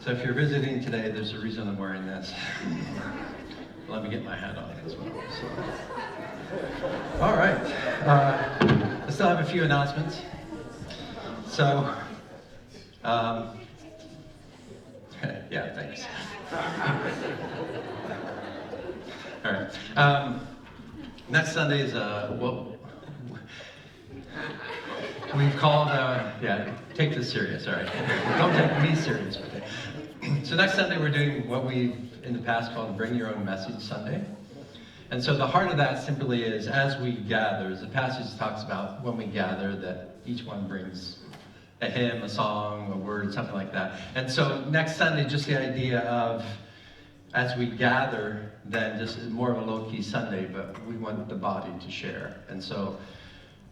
So if you're visiting today, there's a reason I'm wearing this. Let me get my hat on as well. So. All right. I still have a few announcements. So, yeah, thanks. All right. Next Sunday is what we've called, take this serious, all right? Don't take me serious. So next Sunday we're doing what we've in the past called Bring Your Own Message Sunday. And so the heart of that simply is, as we gather, as the passage talks about when we gather, that each one brings a hymn, a song, a word, something like that. And so next Sunday, just the idea of, as we gather, then just more of a low-key Sunday, but we want the body to share. And so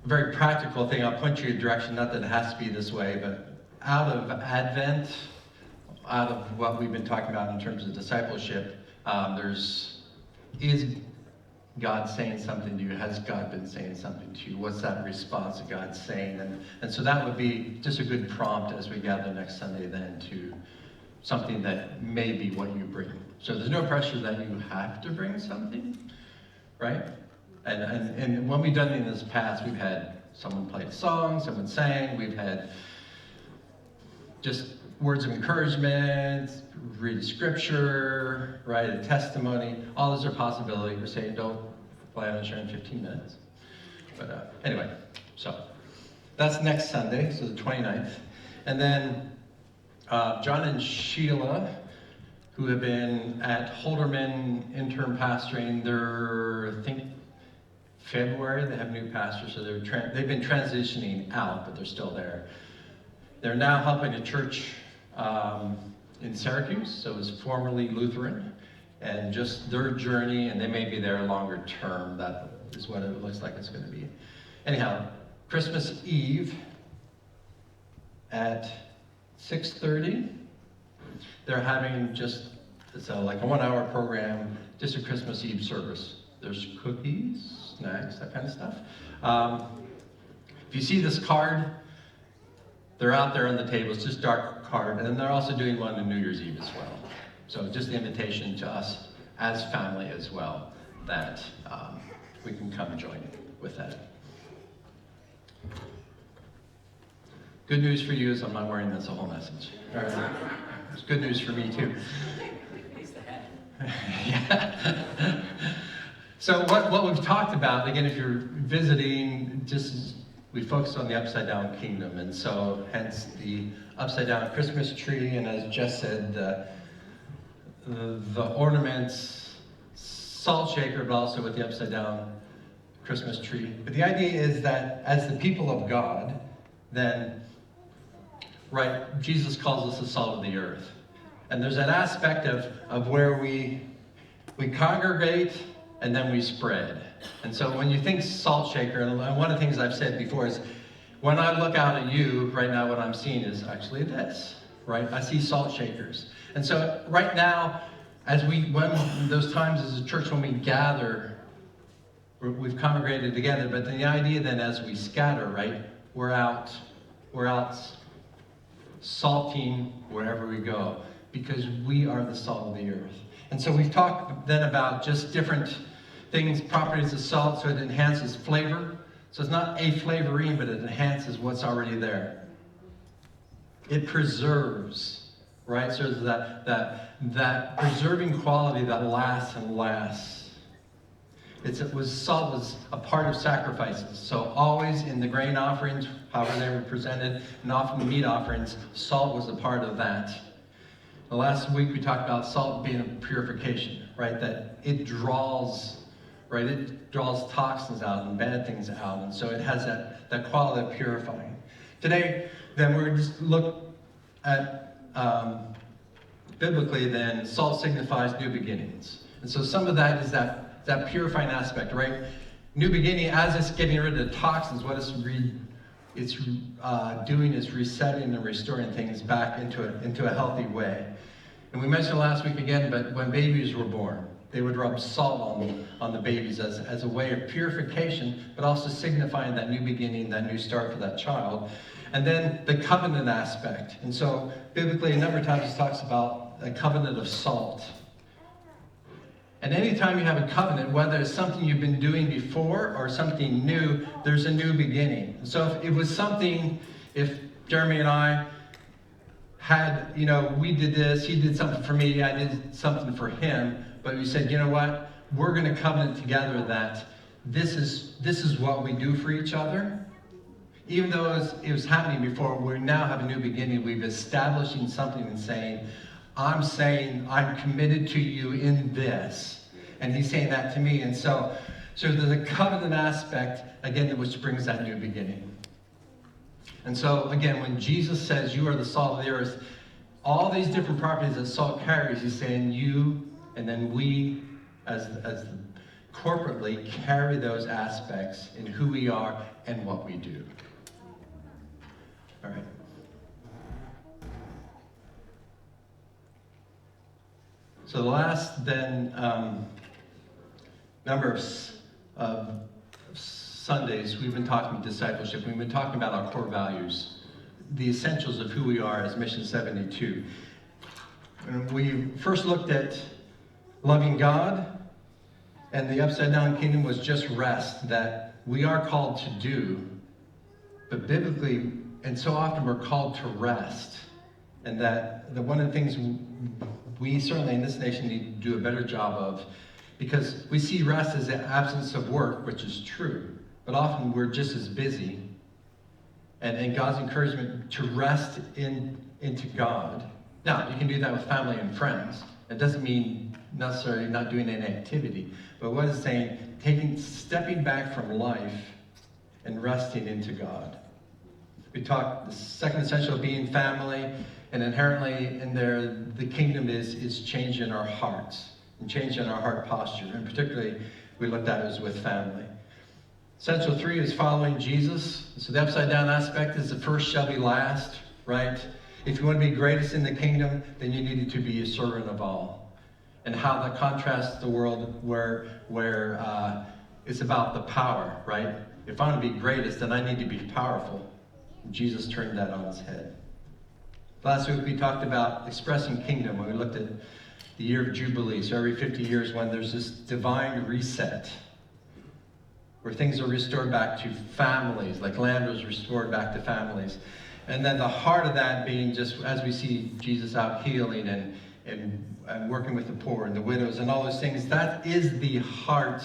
a very practical thing, I'll point you in a direction, not that it has to be this way, but out of Advent, out of what we've been talking about in terms of discipleship, is God saying something to you? Has God been saying something to you? What's that response that God's saying? And so that would be just a good prompt as we gather next Sunday then to something that may be what you bring. So there's no pressure that you have to bring something, right? And when we've done it in this past, we've had someone play a song, someone sang, we've had just words of encouragement, read a scripture, write a testimony. All those are possibilities. We're saying don't plan on sharing 15 minutes. But anyway, so that's next Sunday, so the 29th. And then John and Sheila, who have been at Holderman intern pastoring, they're, I think, February, they have a new pastor, so they've been transitioning out, but they're still there. They're now helping a church in Syracuse, so it was formerly Lutheran, and just their journey, and they may be there longer term. That is what it looks like it's going to be. Anyhow, Christmas Eve at 6:30, they're having it's like a 1-hour program, just a Christmas Eve service. There's cookies, snacks, that kind of stuff. If you see this card, they're out there on the table. It's just dark card. And they're also doing one on New Year's Eve as well. So just the invitation to us as family as well, that we can come join with that. Good news for you is I'm not wearing this whole message. It's good news for me too. Yeah. So what we've talked about, again, if you're visiting, we focused on the upside down kingdom, and so hence the upside down Christmas tree, and as Jess said, the ornaments, salt shaker, but also with the upside down Christmas tree. But the idea is that as the people of God, then, right, Jesus calls us the salt of the earth. And there's that aspect of where we congregate and then we spread. And so when you think salt shaker, and one of the things I've said before is, when I look out at you, right now what I'm seeing is actually this, right? I see salt shakers. And so right now, when those times as a church when we gather, we've congregated together, but the idea then as we scatter, right, we're out salting wherever we go, because we are the salt of the earth. And so we've talked then about just different things, properties of salt, so it enhances flavor. So it's not a flavorine, but it enhances what's already there. It preserves, right? So there's that preserving quality that lasts and lasts. Salt was a part of sacrifices. So always in the grain offerings, however they were presented, and often the meat offerings, salt was a part of that. The last week we talked about salt being a purification, right? That it draws, right? It draws toxins out and bad things out. And so it has that quality of purifying. Today, then we're just look at, biblically then, salt signifies new beginnings. And so some of that is that purifying aspect, right? New beginning, as it's getting rid of the toxins, what it's doing is resetting and restoring things back into a healthy way. And we mentioned last week again, but when babies were born, they would rub salt on the babies as a way of purification, but also signifying that new beginning, that new start for that child. And then the covenant aspect. And so biblically, a number of times it talks about a covenant of salt. And anytime you have a covenant, whether it's something you've been doing before or something new, there's a new beginning. So if it was something, if Jeremy and I had, we did this, he did something for me, I did something for him, but we said, you know what, we're going to covenant together that this is what we do for each other. Even though it was happening before, we now have a new beginning. We've establishing something and saying I'm committed to you in this. And he's saying that to me. And so there's a covenant aspect, again, which brings that new beginning. And so, again, when Jesus says you are the salt of the earth, all these different properties that salt carries, he's saying you and then we as corporately carry those aspects in who we are and what we do. All right. So the last then number of Sundays, we've been talking about discipleship. We've been talking about our core values, the essentials of who we are as Mission 72. And we first looked at loving God, and the upside down kingdom was just rest, that we are called to do, but biblically, and so often we're called to rest. And that one of the things we certainly in this nation need to do a better job of, because we see rest as the absence of work, which is true, but often we're just as busy. And God's encouragement to rest into God. Now, you can do that with family and friends. It doesn't mean necessarily not doing any activity. But what it's saying, stepping back from life and resting into God. We talked the second essential of being family, and inherently in there, the kingdom is changing our hearts and changing our heart posture. And particularly, we looked at it as with family. Essential 3 is following Jesus. So the upside down aspect is the first shall be last, right? If you want to be greatest in the kingdom, then you need to be a servant of all. And how that contrasts the world where it's about the power, right? If I want to be greatest, then I need to be powerful. Jesus turned that on its head. Last week we talked about expressing kingdom when we looked at the year of Jubilee. So every 50 years when there's this divine reset, where things are restored back to families, like land was restored back to families. And then the heart of that being just as we see Jesus out healing and working with the poor and the widows and all those things, that is the heart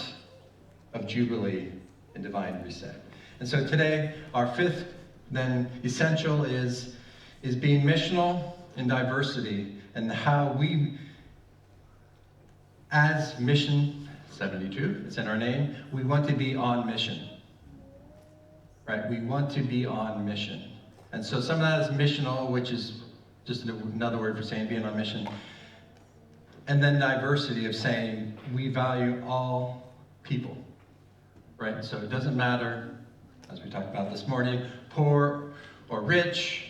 of Jubilee and divine reset. And so today, our 5th then essential is being missional in diversity, and how we, as Mission 72, it's in our name, we want to be on mission. Right? We want to be on mission. And so some of that is missional, which is just another word for saying being on mission. And then diversity of saying we value all people. Right? So it doesn't matter, as we talked about this morning, poor or rich,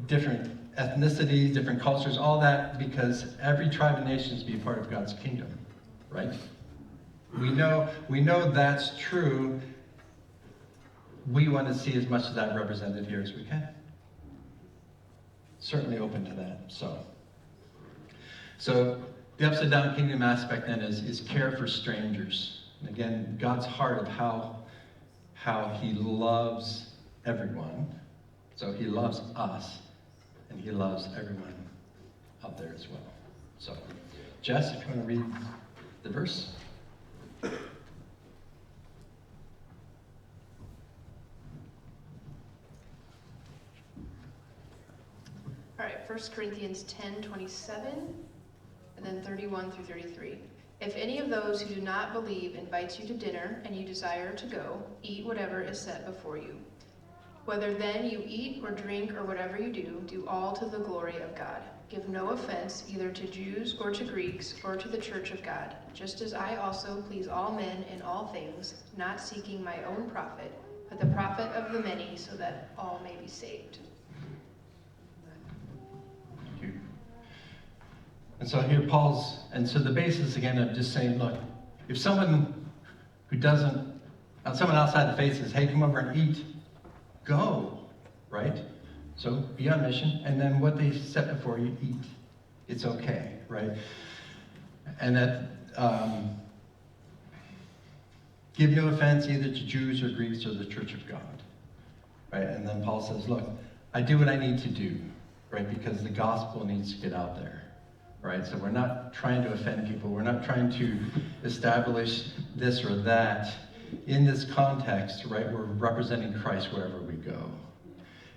different ethnicities, different cultures, all that, because every tribe and nation is to be part of God's kingdom. Right? We know that's true. We want to see as much of that represented here as we can. Certainly open to that. So the upside down kingdom aspect then is care for strangers. And again, God's heart of how he loves everyone. So he loves us, and he loves everyone out there as well. So, Jess, if you want to read the verse. All right, 1 Corinthians 10:27, and then 31 through 33. If any of those who do not believe invites you to dinner, and you desire to go, eat whatever is set before you. Whether then you eat or drink or whatever you do all to the glory of God. Give no offense either to Jews or to Greeks or to the church of God, just as I also please all men in all things, not seeking my own profit, but the profit of the many, so that all may be saved. And so here and so the basis again of just saying, look, if someone someone outside the faith says, hey, come over and eat, go, right? So be on mission, and then what they set before you, eat. It's okay, right? And that, give no offense either to Jews or Greeks or the church of God, right? And then Paul says, look, I do what I need to do, right? Because the gospel needs to get out there, right? So we're not trying to offend people. We're not trying to establish this or that. In this context, right, we're representing Christ wherever we go.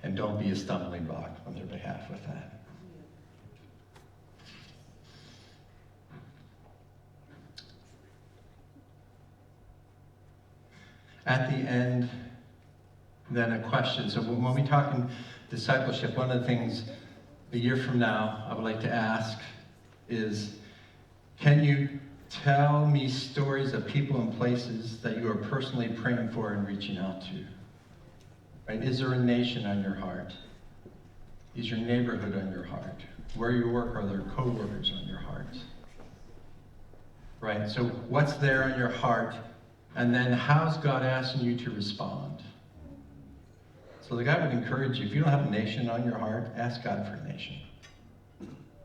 And don't be a stumbling block on their behalf with that. At the end, then a question. So when we talk in discipleship, one of the things a year from now I would like to ask is, can you tell me stories of people and places that you are personally praying for and reaching out to? Right? Is there a nation on your heart? Is your neighborhood on your heart? Where you work, are there co-workers on your heart? Right? So what's there on your heart? And then how's God asking you to respond? So like I would encourage you, if you don't have a nation on your heart, ask God for a nation.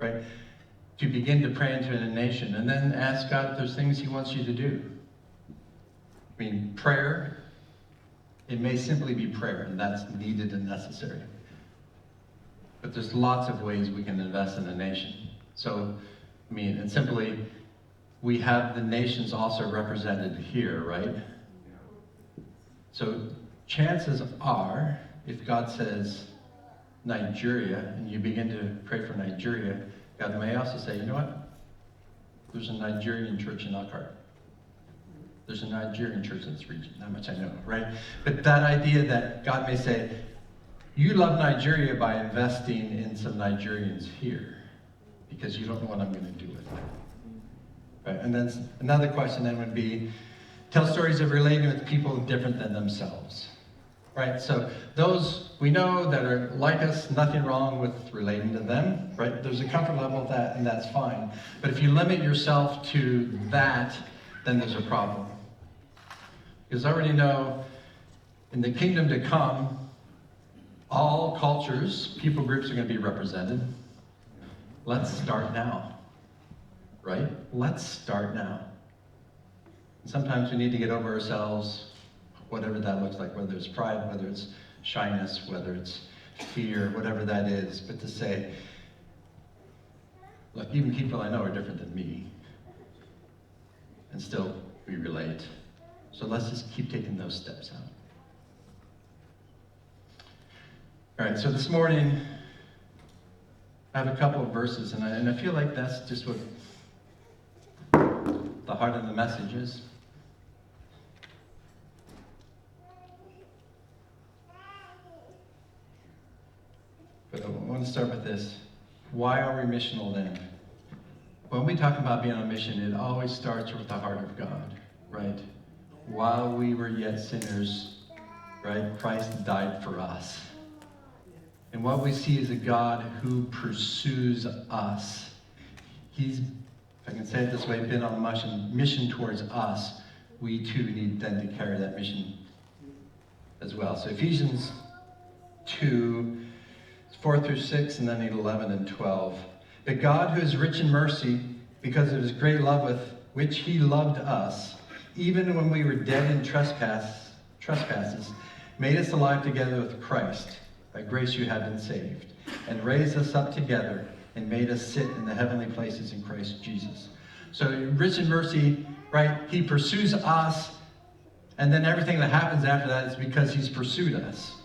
Right? To begin to pray into a nation, and then ask God if there's things he wants you to do. I mean, prayer, it may simply be prayer, and that's needed and necessary. But there's lots of ways we can invest in a nation. So, I mean, and simply, we have the nations also represented here, right? So, chances are, if God says Nigeria, and you begin to pray for Nigeria, God may also say, you know what? There's a Nigerian church in Elkhart. There's a Nigerian church in this region. Not much I know, right? But that idea that God may say, you love Nigeria by investing in some Nigerians here, because you don't know what I'm going to do with it. Right? And then another question then would be, tell stories of relating with people different than themselves. Right? So those we know that are like us, nothing wrong with relating to them, right? There's a comfort level with that, and that's fine. But if you limit yourself to that, then there's a problem. Because I already know in the kingdom to come, all cultures, people groups are going to be represented. Let's start now, right? Let's start now. And sometimes we need to get over ourselves, whatever that looks like, whether it's pride, whether it's shyness, whether it's fear, whatever that is, but to say, look, even people I know are different than me, and still we relate. So let's just keep taking those steps out. All right, so this morning, I have a couple of verses, and I feel like that's just what the heart of the message is. But I want to start with this. Why are we missional then? When we talk about being on mission, it always starts with the heart of God, right? While we were yet sinners, right, Christ died for us. And what we see is a God who pursues us. He's, if I can say it this way, been on a mission towards us. We too need then to carry that mission as well. So Ephesians 2, 4 through 6, and then 11 and 12. But God, who is rich in mercy, because of his great love with which he loved us, even when we were dead in trespasses, made us alive together with Christ. By grace you have been saved, and raised us up together, and made us sit in the heavenly places in Christ Jesus. So rich in mercy, right? He pursues us, and then everything that happens after that is because he's pursued us.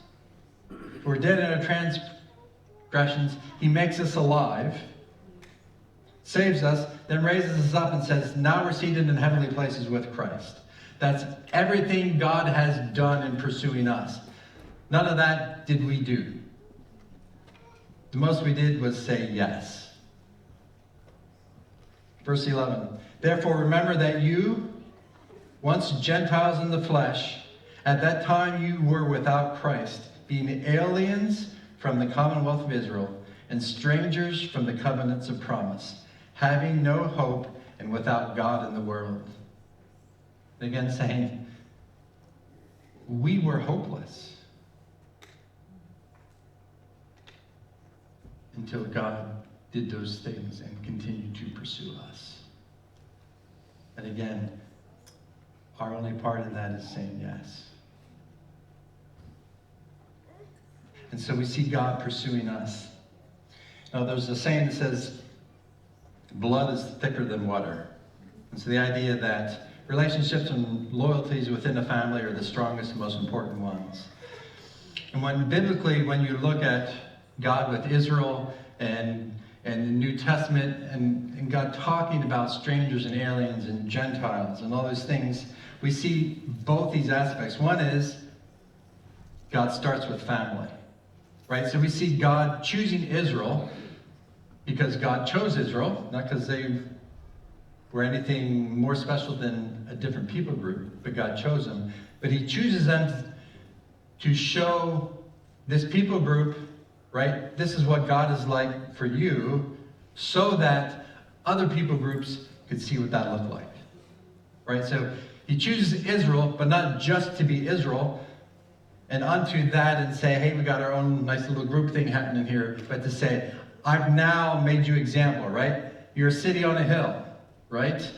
If we're dead in our transgressions, he makes us alive, saves us, then raises us up and says, now we're seated in heavenly places with Christ. That's everything God has done in pursuing us. None of that did we do. The most we did was say yes. Verse 11. Therefore remember that you, once Gentiles in the flesh, at that time you were without Christ, being aliens from the commonwealth of Israel, and strangers from the covenants of promise, having no hope and without God in the world. Again, saying, we were hopeless until God did those things and continued to pursue us. And again, our only part in that is saying yes. And so we see God pursuing us. Now, there's a saying that says, blood is thicker than water. And so the idea that relationships and loyalties within a family are the strongest and most important ones. And when biblically, when you look at God with Israel and the New Testament and God talking about strangers and aliens and Gentiles and all those things, we see both these aspects. One is God starts with family, right? So we see God choosing Israel because God chose Israel, not because they were anything more special than a different people group, but God chose them. But he chooses them to show this people group, right? This is what God is like for you, so that other people groups could see what that looked like, right? So he chooses Israel, but not just to be Israel, and unto that and say, hey, we got our own nice little group thing happening here, but to say, I've now made you example, right? You're a city on a hill, right?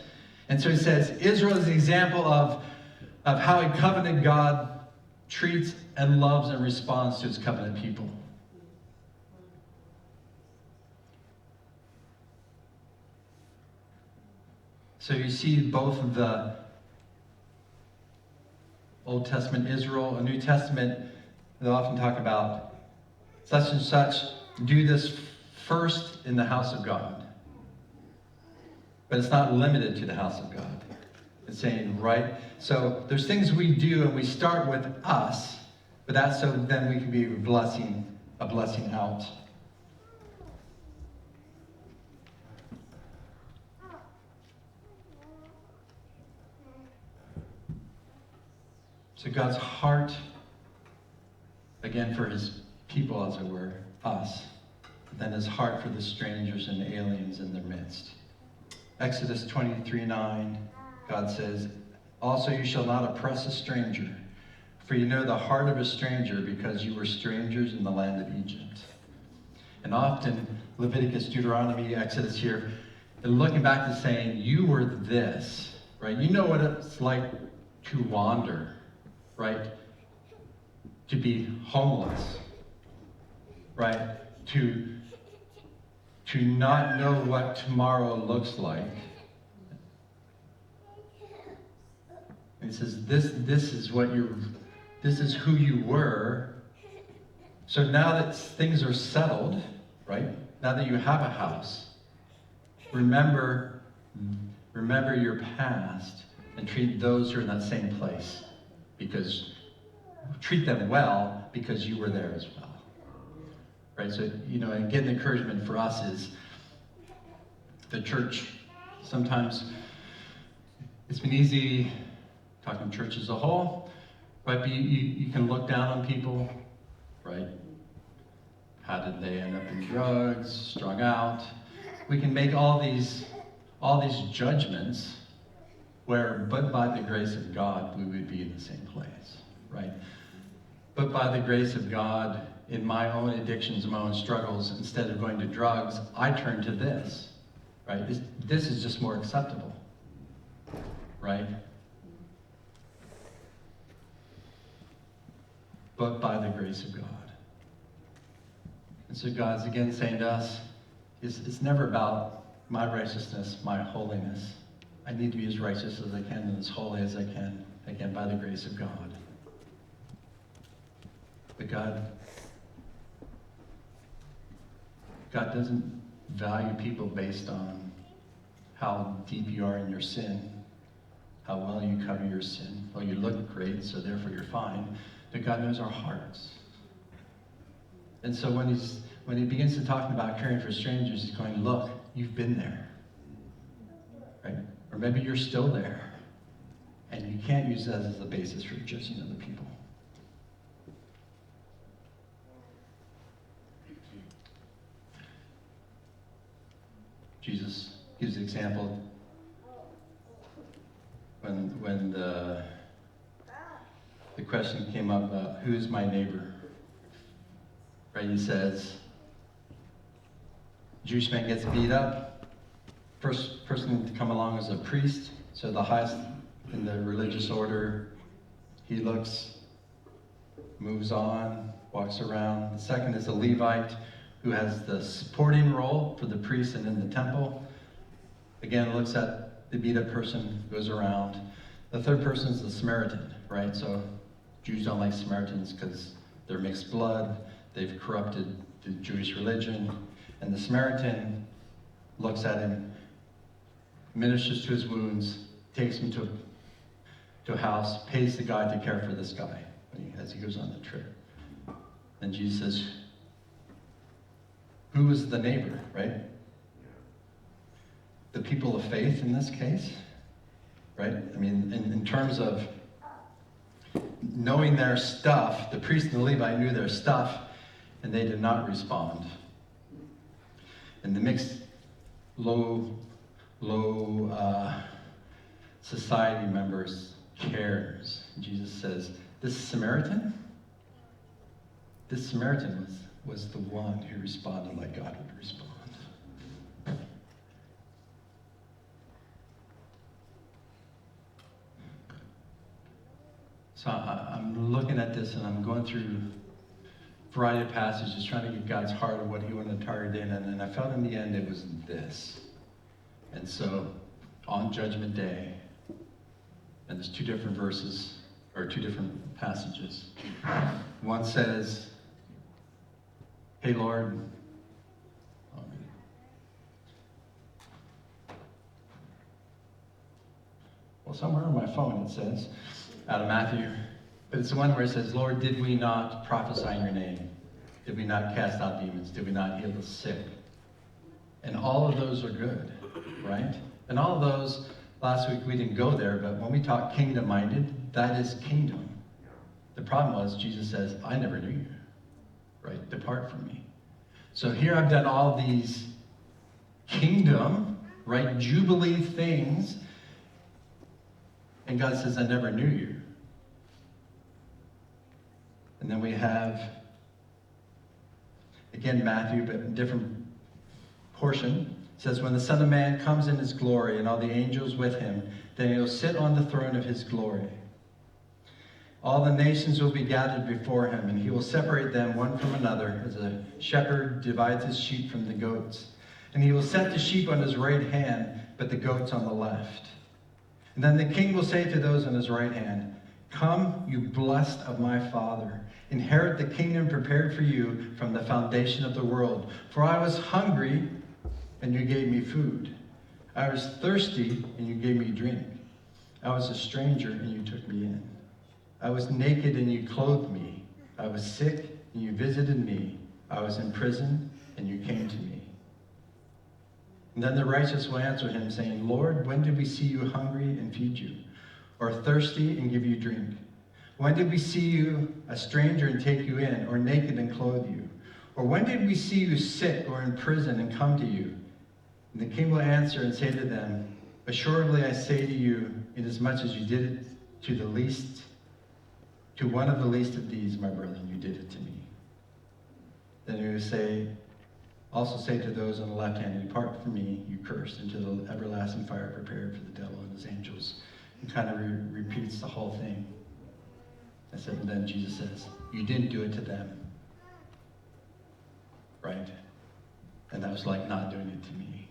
And so he says, Israel is the example of how a covenant God treats and loves and responds to his covenant people. So you see both of the Old Testament Israel and New Testament, they often talk about such and such, do this first in the house of God. But it's not limited to the house of God. It's saying, right? So there's things we do and we start with us, but that's so then we can be a blessing out. So God's heart, again, for his people, as it were, us, then his heart for the strangers and the aliens in their midst. Exodus 23:9, God says, also you shall not oppress a stranger, for you know the heart of a stranger, because you were strangers in the land of Egypt. And often, Leviticus, Deuteronomy, Exodus here, and looking back and saying, you were this, right? You know what it's like to wander, right? To be homeless, right? To not know what tomorrow looks like. And he says, this is who you were. So now that things are settled, right? Now that you have a house, remember your past and treat those who are in that same place. Because treat them well because you were there as well. Right? So, and again, the encouragement for us is the church. Sometimes it's been easy talking church as a whole, right? But you can look down on people, right? How did they end up in drugs, strung out? We can make all these judgments where, but by the grace of God, we would be in the same place, right? But by the grace of God, in my own addictions and my own struggles, instead of going to drugs, I turn to this, right? This is just more acceptable, right? But by the grace of God. And so God's again saying to us, it's never about my righteousness, my holiness. I need to be as righteous as I can and as holy as I can, again, by the grace of God. But God doesn't value people based on how deep you are in your sin, how well you cover your sin. Well, you look great, so therefore you're fine. But God knows our hearts. And so when he begins to talk about caring for strangers, he's going, look, you've been there. Right? Or maybe you're still there. And you can't use that as the basis for judging other people. Jesus gives the example when the question came up, who's my neighbor? Right, he says, Jewish man gets beat up. First person to come along is a priest, so the highest in the religious order. He looks, moves on, walks around. The second is a Levite who has the supporting role for the priest and in the temple. Again, looks at the beat up person, goes around. The third person is the Samaritan, right? So Jews don't like Samaritans because they're mixed blood. They've corrupted the Jewish religion. And the Samaritan looks at him, ministers to his wounds, takes him to a house, pays the guy to care for this guy as he goes on the trip. And Jesus says, who was the neighbor, right? The people of faith in this case, right? I mean, in terms of knowing their stuff, the priest and the Levite knew their stuff, and they did not respond. And the mixed, low society members cares. Jesus says, this Samaritan was the one who responded like God would respond. So I'm looking at this and I'm going through a variety of passages trying to get God's heart of what he wanted to target in, and I felt in the end it was this. And so on Judgment Day, and there's two different verses, or two different passages. One says, hey Lord, well, somewhere on my phone it says, out of Matthew, but it's the one where it says, Lord, did we not prophesy in your name? Did we not cast out demons? Did we not heal the sick? And all of those are good, right? And all of those, last week we didn't go there, but when we talk kingdom-minded, that is kingdom. The problem was, Jesus says, I never knew you, right? Depart from me. So here I've done all these kingdom, right, jubilee things, and God says, I never knew you. And then we have, again, Matthew, but a different portion. It says, when the Son of Man comes in his glory and all the angels with him, then he'll sit on the throne of his glory. All the nations will be gathered before him, and he will separate them one from another, as a shepherd divides his sheep from the goats. And he will set the sheep on his right hand, but the goats on the left. And then the king will say to those on his right hand, come, you blessed of my Father, inherit the kingdom prepared for you from the foundation of the world. For I was hungry, and you gave me food. I was thirsty, and you gave me drink. I was a stranger, and you took me in. I was naked, and you clothed me. I was sick, and you visited me. I was in prison, and you came to me. And then the righteous will answer him, saying, Lord, when did we see you hungry and feed you, or thirsty and give you drink? When did we see you a stranger and take you in, or naked and clothe you? Or when did we see you sick or in prison and come to you? And the king will answer and say to them, assuredly I say to you, inasmuch as you did it to the least, to one of the least of these, my brethren, you did it to me. Then he will also say to those on the left hand, depart from me, you cursed, into the everlasting fire prepared for the devil and his angels. And kind of repeats the whole thing. And then Jesus says, you didn't do it to them, right? And that was like not doing it to me.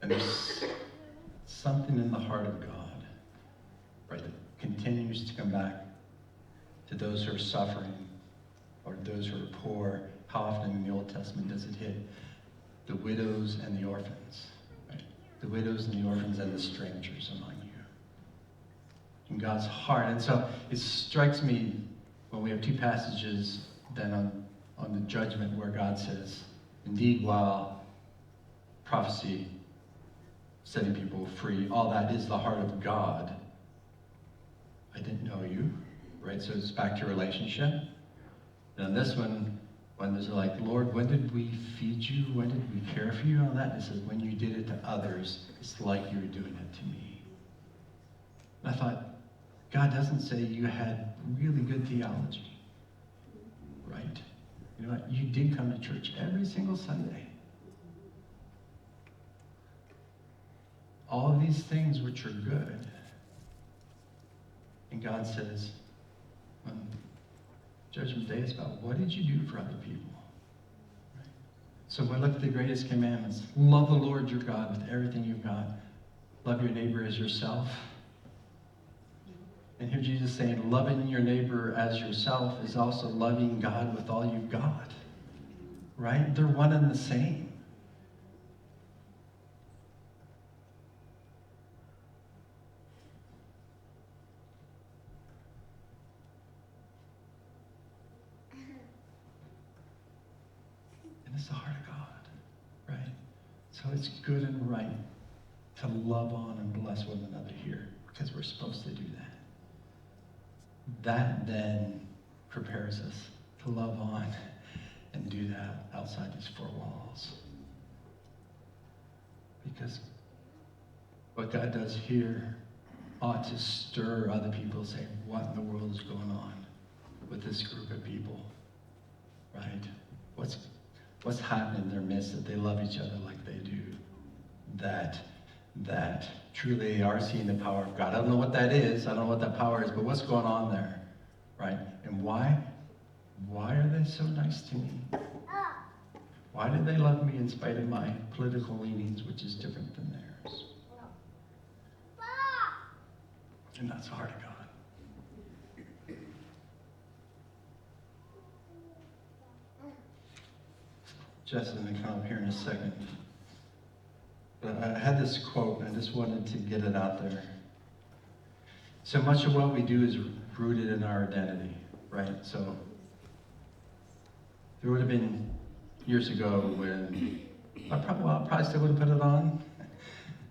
And there's something in the heart of God, right, that continues to come back to those who are suffering or those who are poor. How often in the Old Testament does it hit the widows and the orphans, right? The widows and the orphans and the strangers among you. In God's heart. And so it strikes me when we have two passages then on the judgment where God says, indeed, while prophecy, setting people free, all that is the heart of God. I didn't know you, right? So it's back to relationship. And on this one, When there's like, Lord, when did we feed you? When did we care for you? And all that. It says, when you did it to others, it's like you were doing it to me. And I thought, God doesn't say you had really good theology, right? You know what? You did come to church every single Sunday. All of these things which are good. And God says, when Judgment Day is about, what did you do for other people? Right? So when we look at the greatest commandments, love the Lord your God with everything you've got. Love your neighbor as yourself. And here Jesus is saying, loving your neighbor as yourself is also loving God with all you've got. Right? They're one and the same. And it's the heart of God. Right? So it's good and right to love on and bless one another here, because we're supposed to do that. That then prepares us to love on and do that outside these four walls. Because what God does here ought to stir other people, saying, what in the world is going on with this group of people? Right? What's happening in their midst that they love each other like they do? That truly they are seeing the power of God. I don't know what that is. I don't know what that power is, but what's going on there? Right? And why? Why are they so nice to me? Why do they love me in spite of my political leanings, which is different than theirs? And that's the heart of God. Justin's going to come up here in a second. But I had this quote, and I just wanted to get it out there. So much of what we do is rooted in our identity, right? So there would have been years ago when I probably still would have put it on,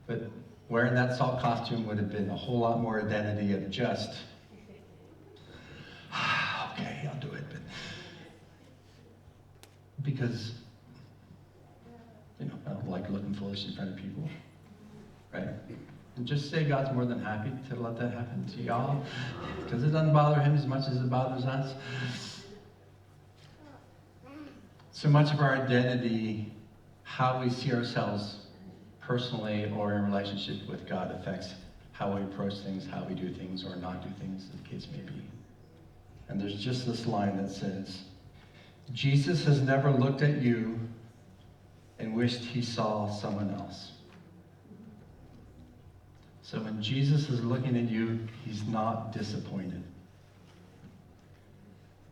but wearing that salt costume would have been a whole lot more identity of just, okay, I'll do it. But because, you know, I don't like looking foolish in front of people, right? And just say God's more than happy to let that happen to y'all, because it doesn't bother him as much as it bothers us. So much of our identity, how we see ourselves personally or in relationship with God, affects how we approach things, how we do things or not do things, as the case may be. And there's just this line that says, Jesus has never looked at you and wished he saw someone else. So when Jesus is looking at you, he's not disappointed.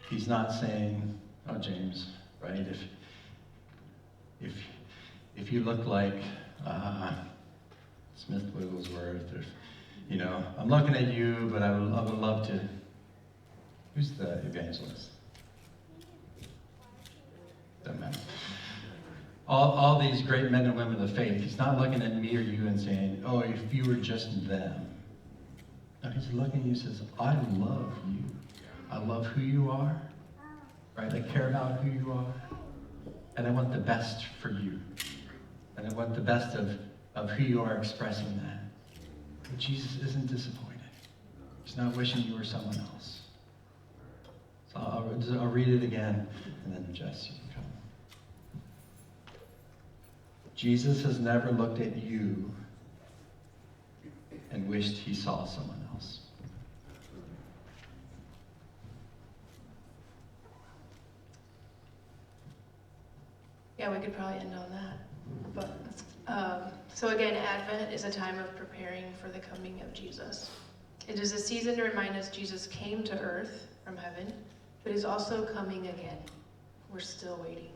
He's not saying, oh, James, right, if you look like Smith Wigglesworth, or, you know, I'm looking at you, but I would love to. Who's the evangelist? Doesn't matter. All these great men and women of faith, he's not looking at me or you and saying, oh, if you were just them. No, he's looking at you and says, I love you. I love who you are. Right? I care about who you are. And I want the best for you. And I want the best of who you are expressing that. But Jesus isn't disappointed. He's not wishing you were someone else. So I'll read it again, and then Jess, you can come. Jesus has never looked at you and wished he saw someone else. Yeah, we could probably end on that. But so again, Advent is a time of preparing for the coming of Jesus. It is a season to remind us Jesus came to earth from heaven, but is also coming again. We're still waiting.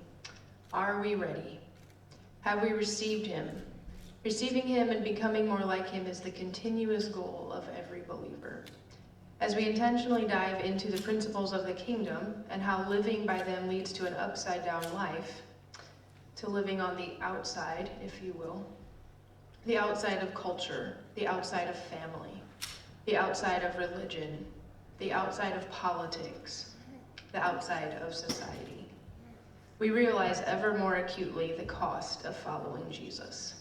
Are we ready? Have we received him? Receiving him and becoming more like him is the continuous goal of every believer. As we intentionally dive into the principles of the kingdom and how living by them leads to an upside-down life, to living on the outside, if you will, the outside of culture, the outside of family, the outside of religion, the outside of politics, the outside of society. we realize ever more acutely the cost of following Jesus.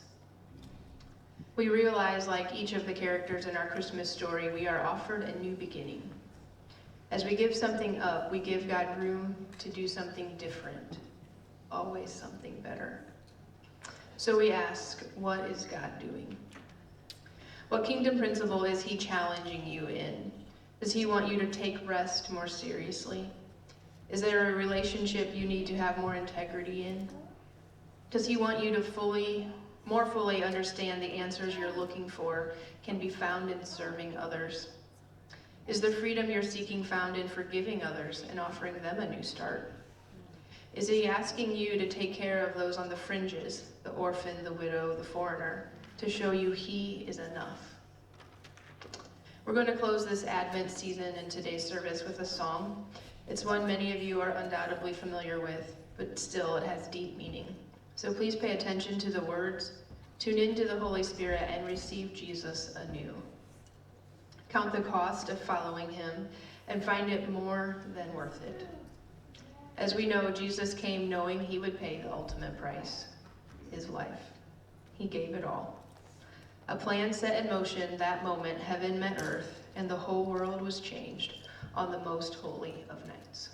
We realize, like each of the characters in our Christmas story, we are offered a new beginning. As we give something up, we give God room to do something different, always something better. So we ask, what is God doing? What kingdom principle is he challenging you in? Does he want you to take rest more seriously? Is there a relationship you need to have more integrity in? Does he want you to more fully understand the answers you're looking for can be found in serving others? Is the freedom you're seeking found in forgiving others and offering them a new start? Is he asking you to take care of those on the fringes, the orphan, the widow, the foreigner, to show you he is enough? We're going to close this Advent season in today's service with a song. It's one many of you are undoubtedly familiar with, but still it has deep meaning. So please pay attention to the words, tune into the Holy Spirit, and receive Jesus anew. Count the cost of following him and find it more than worth it. As we know, Jesus came knowing he would pay the ultimate price, his life. He gave it all. A plan set in motion that moment, heaven met earth, and the whole world was changed on the most holy of nights.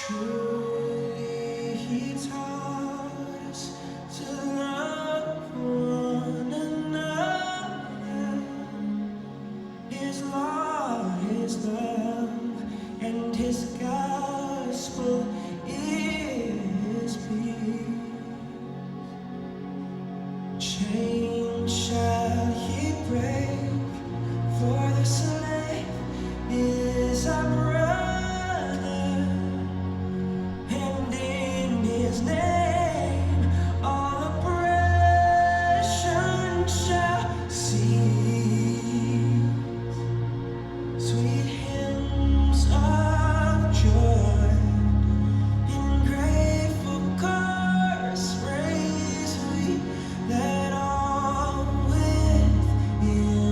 Truly, he taught us to love one another. His law, his love, and his gospel is peace. Chains shall he break, for the slave is our brother. Yeah.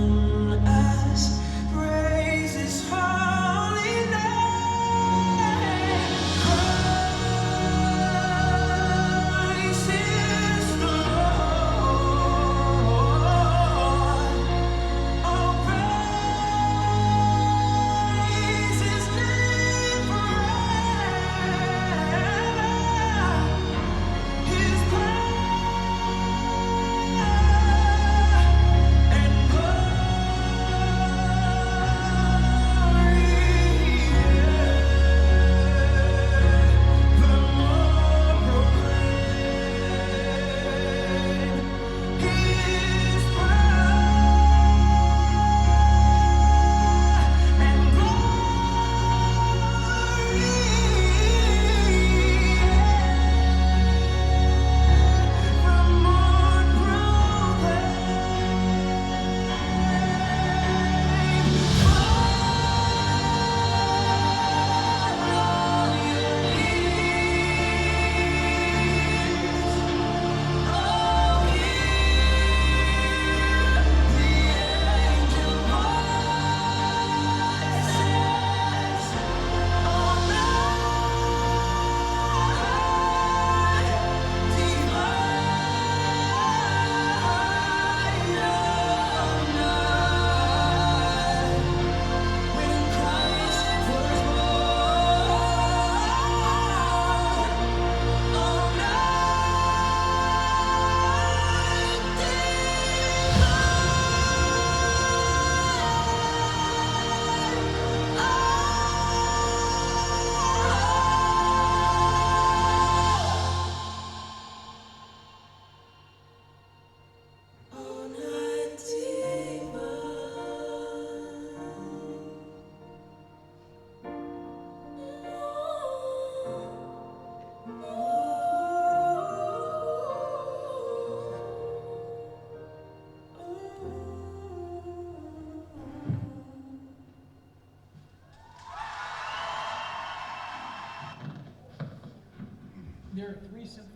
There are three simple.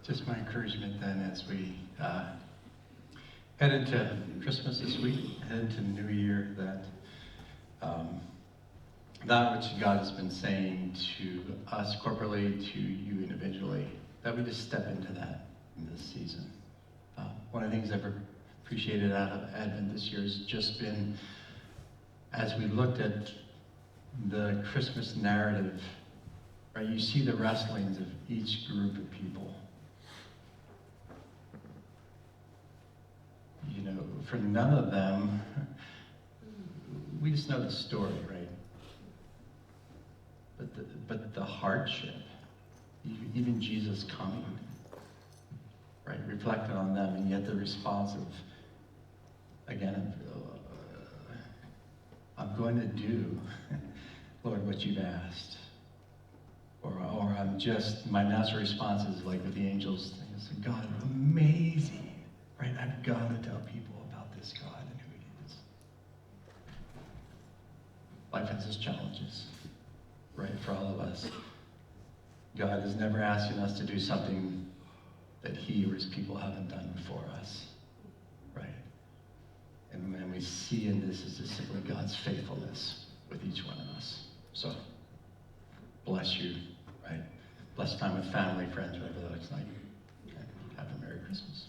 Just my encouragement then as we head into Christmas this week, head into the new year, that that which God has been saying to us corporately, to you individually, that we just step into that in this season. One of the things I've appreciated out of Advent this year has just been, as we looked at the Christmas narrative, right, you see the wrestlings of each group of people. You know, for none of them, we just know the story, right? But the hardship, even Jesus coming, right, reflected on them, and yet the response of, again, I'm going to do, Lord, what you've asked. Or I'm just, my natural response is like with the angels, it's God, amazing, right? I've got to tell people about this God and who he is. Life has its challenges, right, for all of us. God is never asking us to do something that he or his people haven't done before us, right? And we see in this is just simply God's faithfulness with each one of us. So, bless you, right? Bless time with family, friends, whatever that looks like. Okay. Have a Merry Christmas.